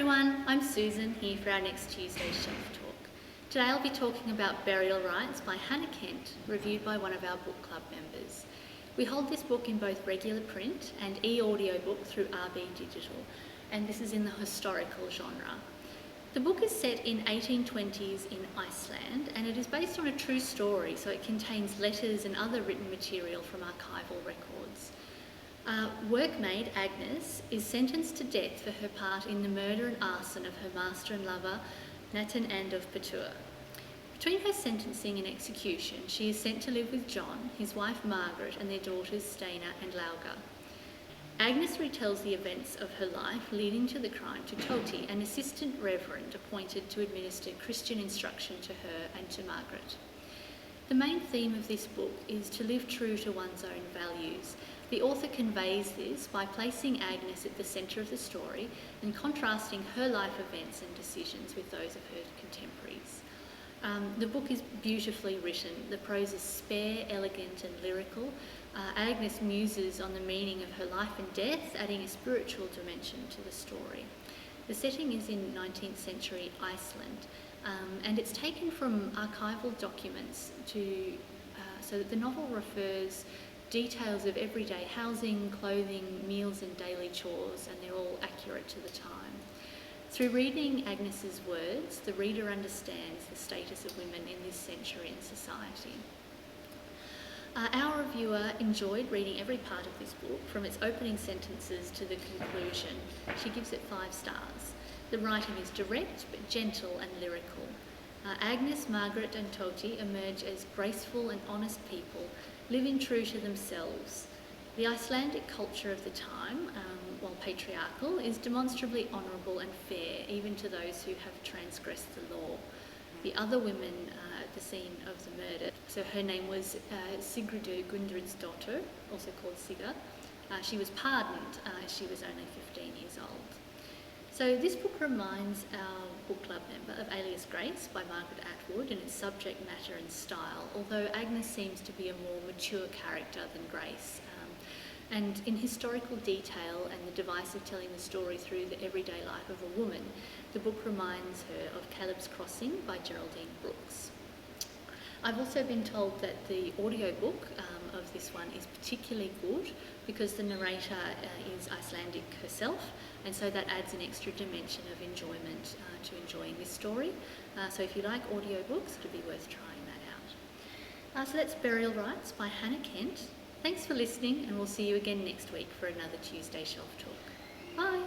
everyone, I'm Susan here for our next Tuesday Shelf Talk. Today I'll be talking about Burial Rites by Hannah Kent, reviewed by one of our book club members. We hold this book in both regular print and e-audio book through RB Digital, and this is in the historical genre. The book is set in 1820s in Iceland, and it is based on a true story, so it contains letters and other written material from archival records. Workmaid Agnes is sentenced to death for her part in the murder and arson of her master and lover, Nathan And of Patur. Between her sentencing and execution, she is sent to live with John, his wife Margaret, and their daughters Steina and Lauga. Agnes retells the events of her life leading to the crime to Toti, an assistant reverend appointed to administer Christian instruction to her and to Margaret. The main theme of this book is to live true to one's own values. The author conveys this by placing Agnes at the centre of the story and contrasting her life events and decisions with those of her contemporaries. The book is beautifully written. The prose is spare, elegant and lyrical. Agnes muses on the meaning of her life and death, adding a spiritual dimension to the story. The setting is in 19th century Iceland, and it's taken from archival documents so that the novel refers details of everyday housing, clothing, meals and daily chores, and they're all accurate to the time. Through reading Agnes's words, the reader understands the status of women in this century in society. Our reviewer enjoyed reading every part of this book, from its opening sentences to the conclusion. She gives it 5 stars. The writing is direct but gentle and lyrical. Agnes, Margaret and Toti emerge as graceful and honest people, living true to themselves. The Icelandic culture of the time, while patriarchal, is demonstrably honourable and fair, even to those who have transgressed the law. The other women at the scene of the murder, so her name was Sigridur Gudridsdóttir, also called Sigga. She was pardoned as she was only 15 years old. So this book reminds our book club member of Alias Grace by Margaret Atwood in its subject matter and style, although Agnes seems to be a more mature character than Grace. And in historical detail and the device of telling the story through the everyday life of a woman, the book reminds her of Caleb's Crossing by Geraldine Brooks. I've also been told that the audiobook of this one is particularly good because the narrator is Icelandic herself, and so that adds an extra dimension of enjoyment to enjoying this story. So if you like audiobooks, it'll be worth trying that out. So that's Burial Rites by Hannah Kent. Thanks for listening, and we'll see you again next week for another Tuesday Shelf Talk. Bye!